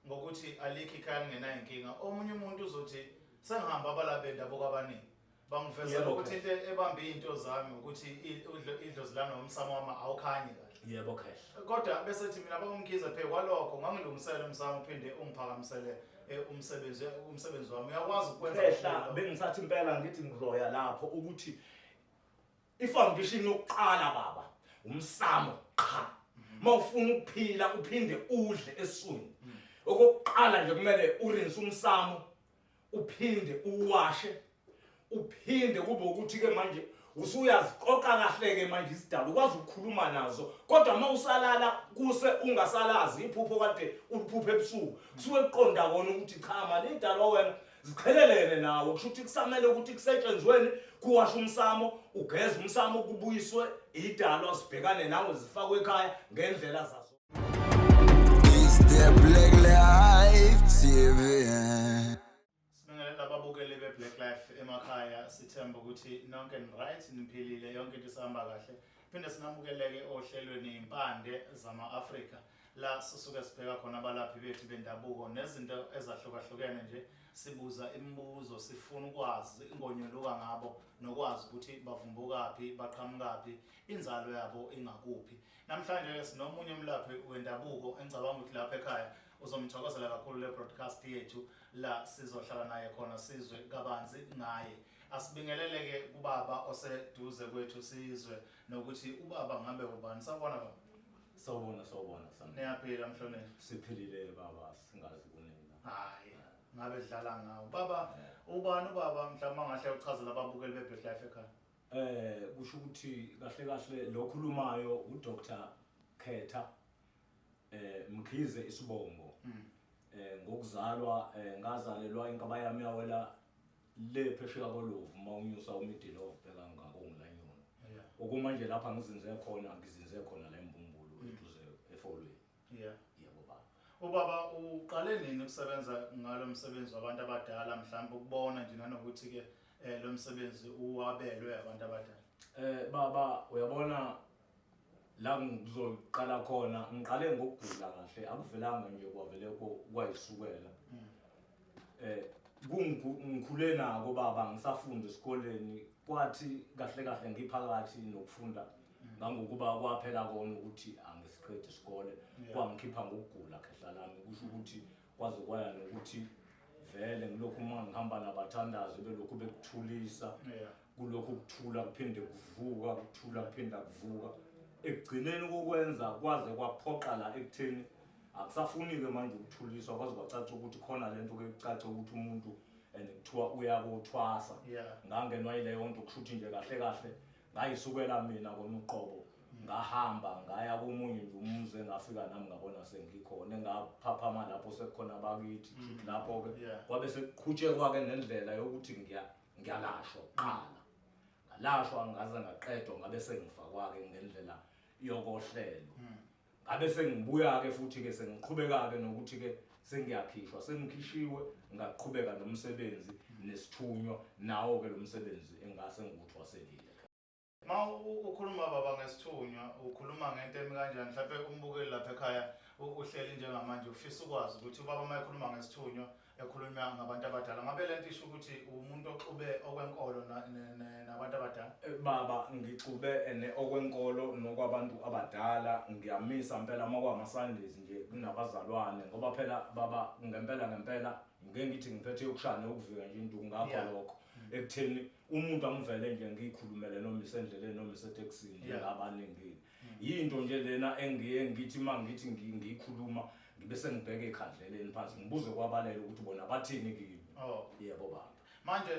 ngokuthi alikho ikhaya lingenayo inkinga omunye umuntu uzothi sengihamba abala bendabuko abaningi bangivezela ukuthi into ebambe into zami ukuthi idlozi lami nomsamo wami awukhanyi kahle yebo khehla kodwa bese thi mina bakumkhize phe kwalokho ngangilungisela umsamo uphinde ungiphakamisele umsebenzi wami uyakwazi ukwenza khehla bengisathi impela ngithi ngizoya lapho ukuthi ifoundation yokuqala baba umsamo qha mawufuna ukuphila uphinde udle esiswini okokuqala nje kumele urinse umsamo uphinde uwashe uphinde kube ukuthi ke manje usuyaziqoqa kahle ke manje isidalo ukwazi ukukhuluma nazo kodwa mawusalala kuse ungasalazi iphupho kade uliphuphe ebusuku kusuke eqonda kona ukuthi cha manje idalo wena zikhelelene nawe kusho ukuthi kusamele ukuthi kusetshenzweni kuwasha umsamo ugeze umsamo kubuyiswe idalo sibhekane nawe zifakwe ekhaya ngendlela zazo Is there Black Life TV? Ababukeli be-Black Life emakhaya sithemba ukuthi nonke right niphilile yonke into isihamba kahle phinde sinamukeleke ohlelweni impande zama-Afrika la sisuke sibheka khona abalaphi bethu bendabuko nezinto ezahlukahlukene nje sibuza imibuzo sifuna ukwazi ingonyoluka ngabo nokwazi ukuthi bavumbukaphi baqhamukaphi inzalo yabo ingakuphi namhlanje sinomunye umlaphi wendabuko engicabanga ukuthi lapha ekhaya uzomthokozela kakhulu le broadcast yethu la sizohlala naye khona sizwe kabanzi ngaye asibingeleleke kubaba oseduze kwethu sizwe nokuthi ubaba ngabe ubani sabona baba sawubona sami niyaphila mhloneli siphilile baba singazi kunina hayi ngabe dlala ngawo baba ubani ubaba mhlawumbe ngahle uchazela ababukeli be-Black Life ekhaya kusho ukuthi kahle lokhulumayo uDr Khetha Mkhize Isibongo ngokuzalwa ngazalelwa inkaba yami yawela le phesheya kolovu mawunyusa uMidilo obheka ngako ngilanyona okumanje lapha ngizinze khona la embumbulu eduze efolweni yebo baba ubaba uqale nini ukusebenza ngalo msebenzi wabantu abadala mhlawumbe ukubona nje nanokuthi ke lo msebenzi uwabelwe abantu abadala baba uyabona la ngizoqala khona ngiqale ngokugula kahle akuvelanga nje kwavele kwayisukela ngikhule nako baba ngisafunda esikoleni kwathi kahle ngiphakathi nokufunda ngangokuba kwaphela kona ukuthi angisiqede isikole kwangikhipha ngokugula khehla lami kusho ukuthi kwaze kwaya nokuthi vele ngilokhu ngihamba nabathandazi belokhu bekuthulisa kulokhu kuthula kuphinde kuvuka kuthula kuphinda kuvuka ekugcineni kokwenza kwaze kwaphoqa la ekutheni akusafunike manje ukuthuliswa kwaze kwacaca ukuthi khona lento ke kucaca ukuthi umuntu kuthiwa uyakuthwasa ngangenwa ile yonto kushuthi nje kahle ngayisukela mina kona uqobo ngahamba ngaya komunye nje umuze ngafika nami ngabona sengikhona ngaphaphama lapho sekukhona abakithi lapho ke kwabe sekuqhutshekwa ke nendlela yokuthi ngiyalashwa uqala ngalashwa ngaze ngaqedwa ngabe sengifakwa ke ngendlela yokohlelo ngabe sengibuya ke futhi ke sengiqhubeka ke nokuthi ke sengiyakhishwa sengikhishiwe ngaqhubeka nomsebenzi nesithunywa nawo ke lo msebenzi engase ngikuthwaselile ukhuluma baba ngesithunywa ukhuluma ngento emi kanjani mhlawumbe umbukeli lapha ekhaya uhleli njengamanje ufisa ukwazi ukuthi ubaba mayekhuluma ngesithunywa ekhuluma ngabantu abadala ngabe lento isho ukuthi umuntu oxube okwenkolo nabantu abadala baba ngixube okwenkolo nokwabantu abadala ngiyamisa impela makwama Sundays nje kunabazalwane ngoba phela baba ngempela ngeke ngithi ngiphethe ukushana ukuvika nje into ngakho lokho ekutheni umuntu angivele nje ngikhulumele noma isendleleni noma iseteksini njengabaningini yinto nje lena engiye ngithi mangithi ngiyikhuluma ngibe sengibheka ekhandleleni phansi ngibuze kwabalele ukuthi bona bathini kimi yebo baba manje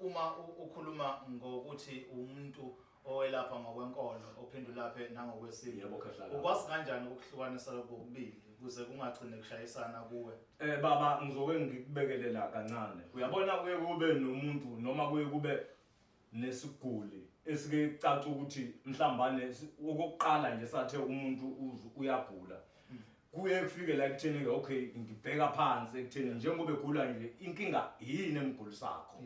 uma ukhuluma ngokuthi umuntu owelapha ngokwenkolo ophindulapha nangokwesiko yebo khehla ukwazi kanjani ukuhlukanisa kokubili ukuze kungagcine kushayisana kuwe baba ngizoke ngikubekelela kancane uyabona kuye kube nomuntu noma kuye kube nesiguli esike caca ukuthi mhlambane okokuqala nje sathe umuntu uyagula kuye kufike la ekutheni ke okay ngibheka phansi ekutheni njengoba egula nje inkinga yini emgulisakho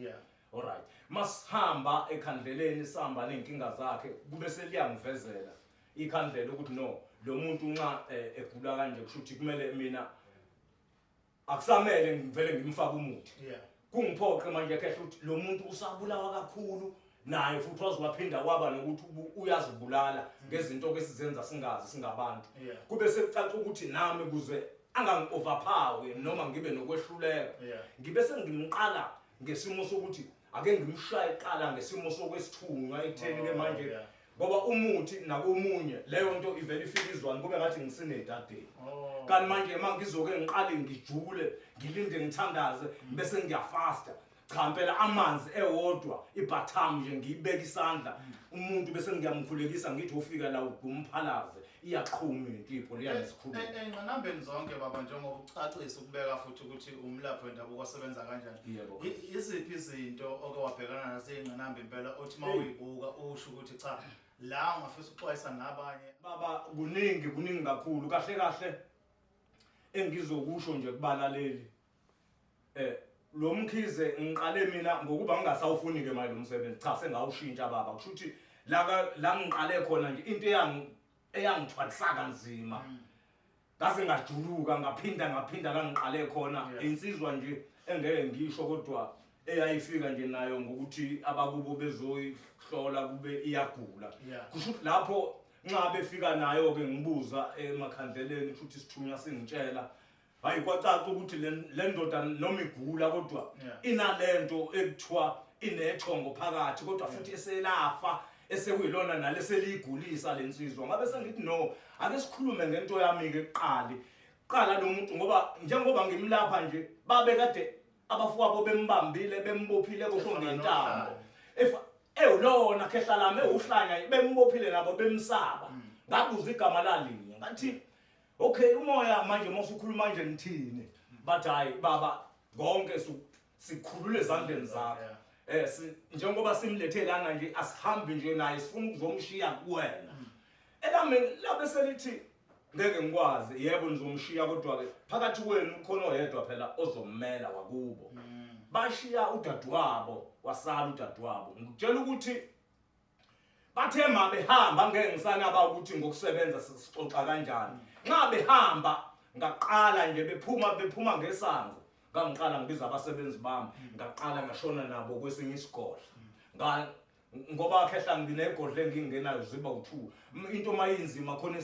alright masihamba ekhandleleni sihamba nenkinga zakhe kube seliyangivezela ikhandlela ukuthi no lo muntu nxa egula kanje kusho ukuthi kumele mina akusamele ngivele ngimfaka umuthi yeah kungiphoqe manje khehle ukuthi lo muntu usabulawa kakhulu naye futhi wazwaphinda kwaba nokuthi uyazibulala ngezinto ke sizenza singazi singabantu yeah kube sekucaca ukuthi nami kuze angangi-overpower noma ngibe nokwehluleka yeah ngibe sengimqala ngesimo sokuthi ake ngimshaye qala ngesimo sokwesithunywa ekutheni-ke manje yeah ngoba umuthi nakomunye leyo nto ivele ifika izwane kube ngathi ngisinedadeni oh kanti manje uma ngizoke ngiqale ngijule ngilinde ngithandaze bese ngiyafasta cha impela amanzi ewodwa ibhatham nje ngiyibeka isandla umuntu bese ngiyamkhulekisa ngithi ufika la umphalaze iyaqhuma impipho liyanesikhulu enqanambeni zonke baba njengoba ucacisa ukubeka futhi ukuthi umlaphi wendabuko osebenza kanjani yebo iziphi izinto oke wabhekana nazo ey'ngqinamba impela othi uma uyibuka usho ukuthi cha la ungafisa ukuxwayisa nabanye baba kuningi kakhulu kahle kahle engizokusho nje kubalaleli lo mkhize ngiqale mina ngokuba ngingasawufuni ke manje lo msebenzi cha sengawushintsha baba kusho ukuthi la ngiqale khona nje into eyangithwalisa kanzima ngase ngajuluka ngaphinda la ngiqale khona insizwa nje engeke ngisho kodwa eyayifika nje nayo ngokuthi abakubo bezoyihlola kube iyagula kusho ukuthi lapho nxa befika nayo ke ngibuza emakhandeleni futhi sithunywa singitshela hayi kwacaca ukuthi le ndoda noma igula kodwa inalento ekuthiwa inethongo phakathi kodwa futhi eselafa esekuyilona naleseliyigulisa lensizwa ngabe sengithi no ake sikhulume ngento yami ke qala lo muntu ngoba njengoba ngimlapha nje babe kade abafuwabo bembambile bembophile kusho ngentambo lona khehla lami uhlanya bembophile nabo bemsaba ngabuza igama lalinye ngathi okay umoya manje mosukhuluma nje ngithini bathi hayi baba konke sikhulule ezandleni zakho njengoba simlethe lana nje asihambi nje naye sifuna ukuzomshiya kuwena elami labe selithi ngeke ngikwazi yebo nizomshiya kodwa ke phakathi kwenu ukhona oyedwa phela ozommela wakubo bashiya udadewabo wasala udadewabo ngikutshela ukuthi bathe mabehamba ngeke ngisanaba ukuthi ngokusebenza sixoxa kanjani nxa behamba ngaqala nje bephuma ngesango ngangiqala ngibiza abasebenzi bami ngaqala ngashona nabo kwesinye isigodla ngoba khehla nginegodla engingenayo ziba u2 into mayinzima khona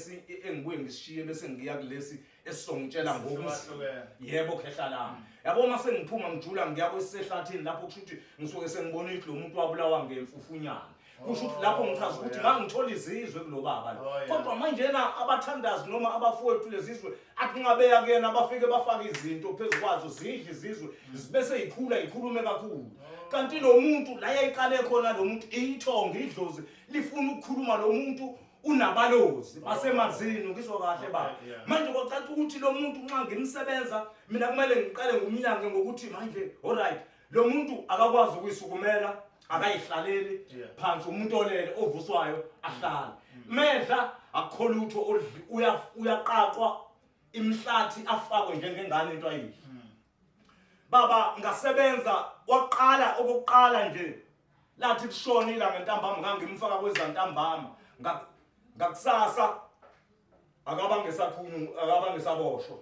engibuye ngisishiye bese ngiya kulesi esizongitshela ngokuhlukene yebo khehla lami yabo mase ngiphuma ngijula ngiya kwesehlathini lapho kusho ukuthi ngisuke sengibona ukuthi lo muntu wabulawa ngemfufunyana kusho ukuthi lapho ngichaza ukuthi ngangithola izizwe kulo baba kodwa manje na abathandazi noma abafowethu lezizwe athi ngabeya kuyena bafike bafaka izinto phezukwazo zidle izizwe bese ikhulume kakhulu kanti lo muntu la yayiqale khona lo muntu ithonga idlozi lifuna ukukhuluma lo muntu unabalozi basemazini ngizwa kahle baba manje kwacaca ukuthi lo muntu nxa ngimsebenza mina kumele ngiqale ngumnyange ngokuthi manje alright lo muntu akakwazi ukuyisukumela akayihlaleli phansi umuntu olele ovuswayo ahlala medla akholutho uyaqaqwa imhlathi afakwe njengengane into ayidla baba ngasebenza waqala okokuqala nje lathi kushona ilanga ntambama ngangimfaka kwezantambama ngakusasa akabangesaboshwa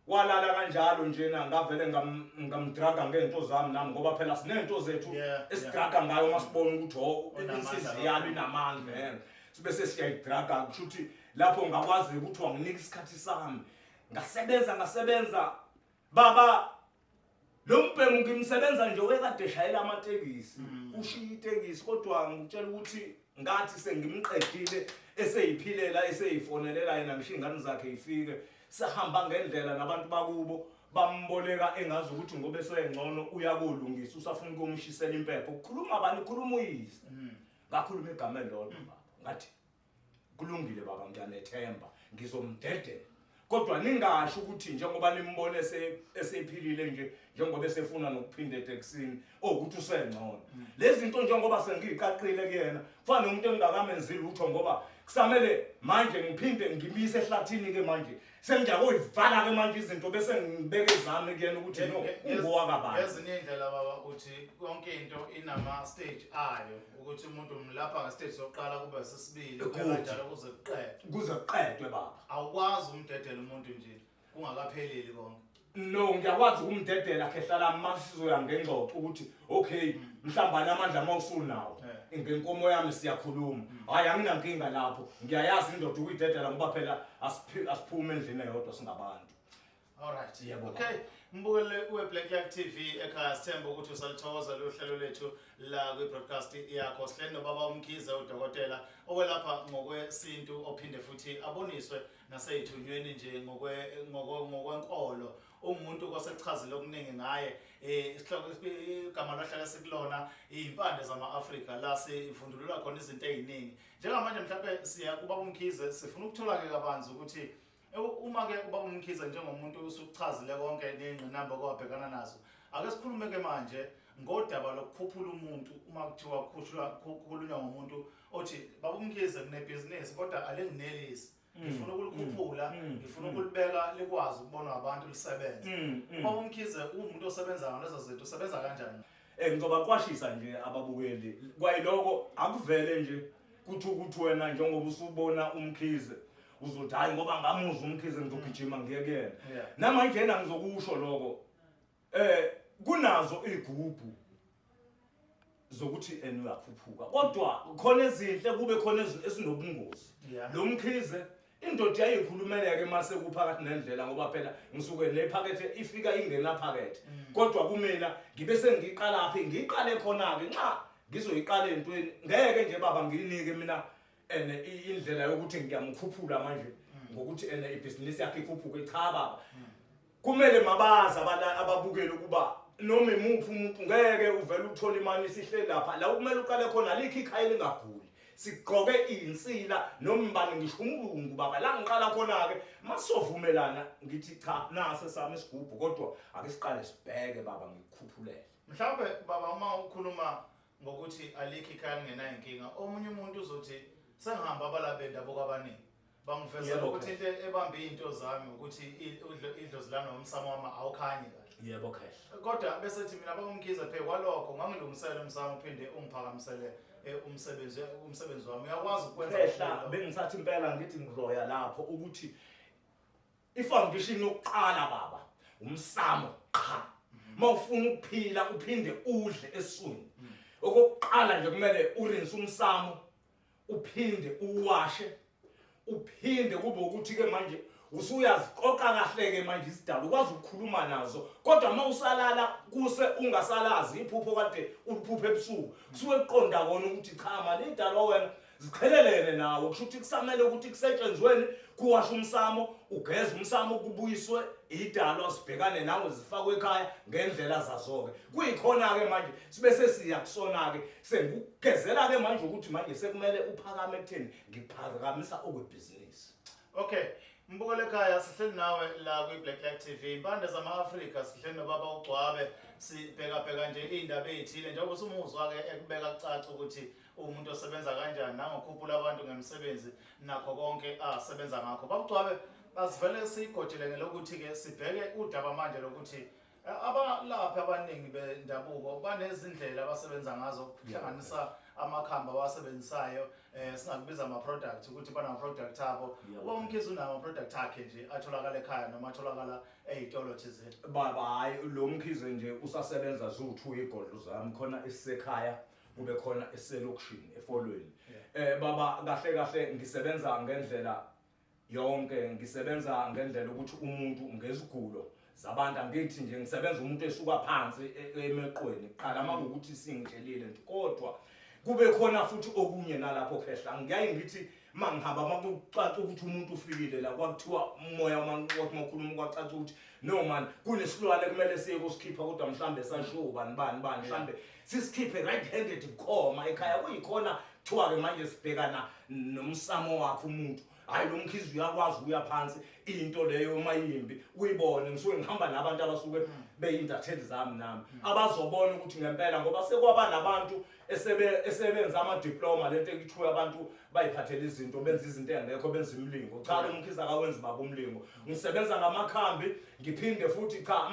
walala kanjalo nje na ngavele ngamdraga ngento zami nami ngoba phela sinento zethu esidraga ngayo masibona ukuthi insizi yalo inamandla sibe sesiyayidraga kusho ukuthi lapho ngakwazi ukuthi wanginika isikhathi sami ngasebenza baba lo mbhemu ngimsebenza nje wekade shayela amatekisi ushiya itekisi kodwa ngikutshela ukuthi ngathi sengimqedile eseyiphilela eseyifonelela yena ngisho ingane zakhe ifike sahamba ngendlela nabantu bakubo bamboleka engazi ukuthi ngoba esengcono uyakolungisa usafuna ukumshisela impepho ukukhuluma abani ukhuluma uyise ngakhuluma igama elilodwa baba ngathi kulungile baba ngiyanethemba ngizomdedela kodwa ningasho ukuthi njengoba nimbone esephilile nje njengoba esefuna nokuphinda eTexini ukuthi usengcono lezi zinto njengoba sengiqaqile kuyena kufanele umuntu engakaMenzile utho ngoba kusamele manje ngiphinde ngibise ehlathini ke manje sengiyakoyivala ke manje izinto bese ngibeke zami kuyena ukuthi no ungowakabani ezinye indlela baba uthi konke into inama stage ayo ukuthi umuntu umlapha nge stage sokuqala kube sesibili kanjalo kuze kuqedwe baba awukwazi umdedela umuntu nje kungakapheleli konke no ngiyakwazi ukumdedela khehlala masizoya ngengxoxo ukuthi okay mhlamba namandla mawusunawo ngenkomo yami siyakhuluma hayi anginankinga lapho ngiyayazi indoda ukuyidedela ngoba phela asiphume endlini eyodwa singabantu. Alright. Yebo. Okay. Mbukele uBlack Live TV ekhaya sithemba ukuthi usalithokoza lo hlelo lethu la kwi-broadcast yakho. Sihleli nobaba uMkhize udokotela okwelapha ngokwesintu ophinde futhi aboniswe naseyithunyweni nje ngokwenkolo. Umuntu kwasechazile okuningi ngaye isihloko igama lahlala sikulona impande zama-Afrika la sifundulula khona izinto eziningi. Njengamanje mhlawumbe siya kubaba uMkhize sifuna ukuthola ke kabanzi ukuthi uma ke ubaba uMkhize njengomuntu usuchazile konke nezingqinamba kwabhekana nazo ake sikhulume ke manje ngodaba lokuphuphula umuntu uma kuthiwa kukhulunywa ngomuntu othi baba uMkhize kunebhizinisi kodwa alinginelisi ngifuna ukulikhuphula ngifuna ukulibeka likwazi ukubonwa abantu lisebenza. Ubaba uMkhize umuntu osebenza ngalezo zinto usebenza kanjani? Ngizobaqwashisa nje ababukeli kwayiloko akuvele nje kuthi wena njengoba usubona uMkhize uzothi hayi ngoba ngamuzwa uMkhize ngizogijima ngiyekela namanje yena ngizokusho lokho kunazo igubhu zokuthi uyaphuphuka kodwa khona ezinhle kube khona esinobungozi. Lo Mkhize indoda yayikhulumeleke mase kuphakathi nendlela ngoba phela ngisuke nephakethe ifika ingena phakethe kodwa kumina ngibe sengiqala phi ngiqale khona ke nxa ngizoyiqala entweni ngeke nje baba ngiyinike mina indlela yokuthi ngiyamkhuphula manje ngokuthi ibhizinisi yakhe ikhuphuke. Cha baba kumele mabazi ababukeli ukuba noma imuphi umuntu ngeke uvele uthola imali sihle lapha la kumele uqale khona alikho ikhaya lingaguli sigqoke insila nombani ngisho umbungu baba la ngiqala khona ke masizovumelana ngithi cha nase sami isigubhu kodwa ake siqale sibheke baba ngikukhuphulele. Mhlawumbe baba uma ukhuluma ngokuthi alikho ikhaya lingenayo inkinga omunye umuntu uzothi sengihamba abalabe bendabuko abaningi bangivezela ukuthi into ebambe into zami ukuthi idlozi lami nomsamo wami awukhanyi kahle. Yebo khehla. Kodwa bese thi mina baba uMkhize phe kwalokho ngangilungisela umsamo uphinde ungiphakamisele umsebenzi wami uyakwazi ukwenza khehla. Bengisathi impela ngithi ngizoya lapho ukuthi ifoundation yokuqala baba umsamo qha mawufuna ukuphila uphinde udle esiswini okokuqala nje kumele urinse umsamo uphinde uwashe uphinde kube ukuthi ke manje usuyaziqoqa kahle ke manje isidalo ukwazi ukukhuluma nazo kodwa mawusalala kuse ungasalazi iphupho kade uliphuphe ebusuku kusuke eqonda kona ukuthi cha manje idalo wena zikhelelene nawo kusho ukuthi kusamele ukuthi kusetshenzweni kuwasha umsamo ugeze umsamo kubuyiswe idalo sibhekane nawe zifakwe ekhaya ngendlela zazoke kuyikhona ke manje sibe sesiya kusona ke sengukugezela ke manje ukuthi manje sekumele uphakame ekutheni ngiphakamisa okwebhizinisi. Okay. Mbukele ekhaya sihleli nawe la kwi-Black Live TV impande zama-Afrika sihleli nobaba uGcwabe sibheka nje iy'ndaba ey'thile njengoba usumuzwa-ke ekubeka kucaca ukuthi umuntu osebenza kanjani nangokukhuphula abantu ngemsebenzi nakho konke asebenza ngakho. Baba uGcwabe asivele siyigojeleke lokuthi-ke sibheke udaba manje lokuthi abalaphi abaningi bendabuko banezindlela abasebenza ngazo ukuhlanganisa amakhamba awasebenzisayo singakubiza ama-product ukuthi banama-product abo. Ubaba uMkhize unama-product akhe nje atholakala ekhaya noma atholakala ey'tolo thizeni? Baba hayi lo Mkhize nje usasebenza ziwu-2 igodlo zami khona esisekhaya kube khona eselokishini efolweni. Baba kahle ngisebenza ngendlela yonke ngisebenza ngendlela ukuthi umuntu ngezigulo zabantu angithi nje ngisebenza umuntu esuka phansi emeqweni qala makuthi singitshelile kodwa kube khona futhi okunye nalapho khehla ngiyaye ngithi mangihamba makucaca ukuthi umuntu ufikile la kwakuthiwa umoya makhuluma kwacaca ukuthi no man kunesilwane kumele siye kusikhipha kodwa mhlambe sashiwo bani mhlambe sisikhiphe right handed bukhoma ekhaya kuyikhona kuthiwa ke manje sibhekana nomsamo wakhe umuntu hayi lo Mkhize uyakwazi uya phansi into leyo mayimbi uyibone ngisuke ngihamba nabantu abasuke beyintatheli zami nami abazobona ukuthi ngempela ngoba sekwaba nabantu esebenza ama diploma lento ekuthiwa abantu bayiphathela izinto benza izinto engekho benza imlingo. Cha lo Mkhize akawenzi baba umlingo ngisebenza ngamakhambi ngiphinde futhi cha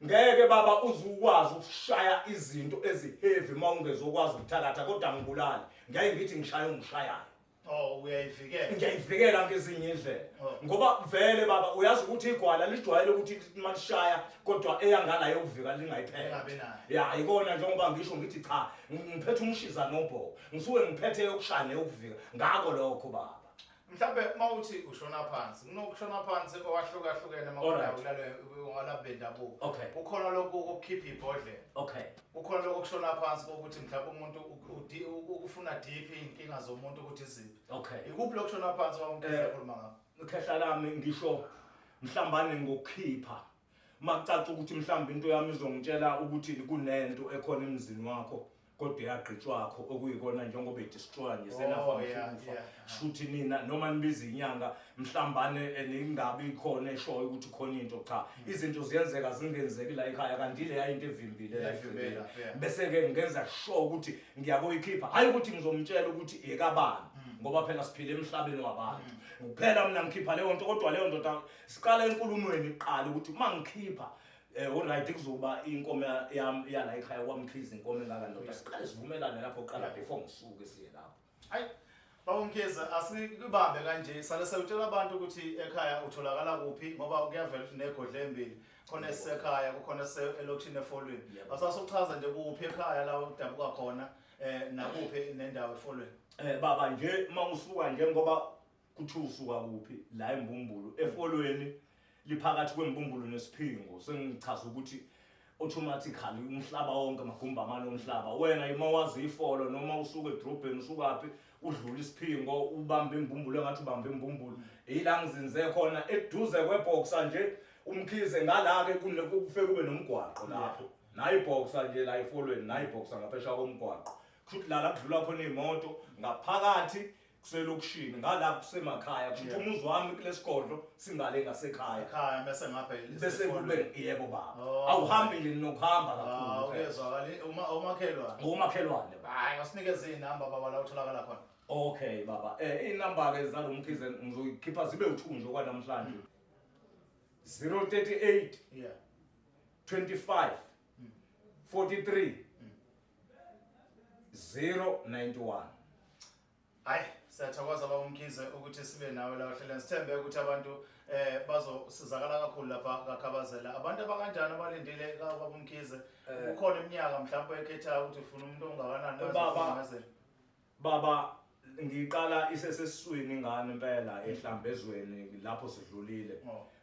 ngeke baba uzukwazi ukushaya izinto eziheavy mawungezokwazi ukuthalatha kodwa ngibulali ngiyaye ngithi ngishaye ungishayayo. Oh uyayivikela. Ngiyayivikela ngezinye indlela. Oh. Ngoba vele baba uyazi ukuthi igwala lijwayele ukuthi malishaya kodwa eyangala yokuvika lingayiphela. Engabe nayo. Ya ikona njengoba ngisho ngithi cha ngiphethe umshiza nobho. Ngisuke ngiphethe yokushaya yokuvika. Ngako lokho baba. Mhlambe mawuthi ushona phansi kunokushona phansi owahlukahlukene makulale bendabuko. Okay. Ukhona lokho ukukhipha ibhodlela. Okay. Ukhona lokho kushona phansi ukuthi mhlawumbe umuntu ufuna deep inkinga zomuntu ukuthi iziphi. Okay. Ikuphi lokushona phansi wamkhize ekhuluma ngakho? Ikhehla lami ngisho mhlambane ngokukhipha. Makucaca ukuthi mhlawumbe into yami izongitshela ukuthi kunento ekhona emzini wakho. Kodwa yagqitshwa wakho okuyikona njengoba edestroy nje senafa shuthi nina noma nibiza inyanga mhlambane ningabi ikhona eshoyo ukuthi khona into cha izinto ziyenzeka zingenzeki la ekhaya kanti le into evimbile la evimbela bese ke ngenza sure ukuthi ngiyakoyikhipha hayi ukuthi ngizomtshela ukuthi ekabani ngoba phela siphile emhlabeni wabantu kuphela mina ngikhipha leyo nto kodwa leyo nto siqala enkulumweni iqala ukuthi mangikhipha alright kuzoba inkomo yami yala ekhaya kwamkhize inkomo engaka ndoda siqale sivumelane lapho qala before ngisuke siye lapho hayi bawumkhize asikubambe kanje sale sewutshela abantu ukuthi ekhaya utholakala kuphi ngoba kuyavela ukuthi negodle embili khona esekhaya kukhona elokishini efolweni asasochaza nje kuphi ekhaya la udabuka khona nakuphi nendawo efolweni baba nje mawusuka njengoba kuthi usuka kuphi la eMbumbulu efolweni liphakathi kwembumbulu nesiphingo sengichaza ukuthi automatically umhlaba wonke magumba amane omhlaba wena imawazi ifolo noma usuke edrobheni usukaphi udlula isiphingo ubamba imbumbulu engathi ubamba imbumbulu ila ngizinze khona eduze kweboxa nje umkhize ngala ke kufike kube nomgwaqo lapho nayi iboxa nje la efolweni nayi iboxa ngaphesha komgwaqo futhi la kudlula khona imoto ngaphakathi kuselokishini ngala kusemakhaya futhi umuzi wami kulesigodlo singale ngasekhaya ekhaya bese ngaphela bese kube yebo baba awuhambi nje nokuhamba kakhulu ukezwakala umakhelwane umakhelwane hayi asinikeze inamba baba la utholakala khona okay baba inamba ke zalomkhize ngizoyikhipha zibe uthunjo kwanamhlanje 038 yeah 25 43 091 hayi siyathokoza bawumkhize ukuthi sibe nawe la hleleni sithembe ukuthi abantu bazosizakala kakhulu lapha kakhabazela abantu abakanjani abalindile kababumkhize kukhona iminyaka mhlawumbe ekhethayo ukuthi ufuna umuntu ongakanani baba ngiqala isesesiswini ingane impela ehlambezweni lapho sidlulile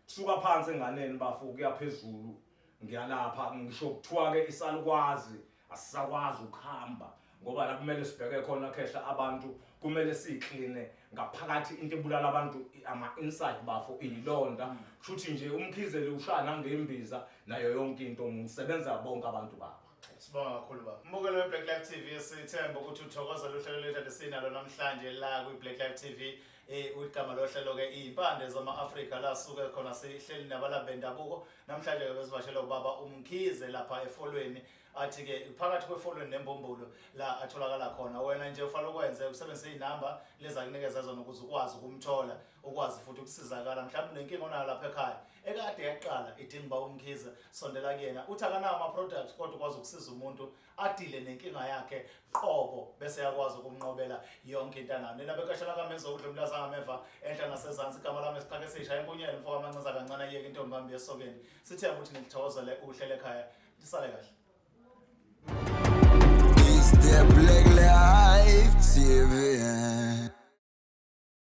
kusuka phansi enganeni bafu kuya phezulu ngiyalapha ngisho kuthiwa ke isalukwazi asisakwazi ukuhamba ngoba la kumele sibheke khona khehla abantu kumele sikline ngaphakathi into ebulala abantu ama inside bafo ilonda futhi nje umkhize le ushana ngembiza nayo yonke into ngisebenza bonke abantu baba sibonga kakhulu baba mbukelo we Black Life TV sithemba ukuthi uthokoza lohlelo lethu lesinalo namhlanje la ku Black Life TV igama lohlelo ke impande zama Africa la suke khona sihleli nabalaphi bendabuko namhlanje ke besivashela ubaba umkhize lapha efolweni athi ke phakathi kwefolweni nembumbulu la atholakala khona wena nje ufala ukwenze usebenzise inamba leza kunikeza zona ukuze ukwazi ukumthola ukwazi futhi ukusizakala mhlawumbe nenkinga onayo lapha ekhaya ekade yaqala idinga ba umkhize sondela kuyena uthi akanawo ama products kodwa ukwazi ukusiza umuntu adile nenkinga yakhe qobo bese yakwazi ukumnqobela yonke into anayo nina bekashela kamenzo ukudla umlaza ngameva enhla nasezantsi igama lami esiqhake sishaya empunyeni mfoka amancinza kancane yeke into mbambi yesokeni sithemba ukuthi nilithozele uhlele ekhaya lisale kahle It's the Black Life TV.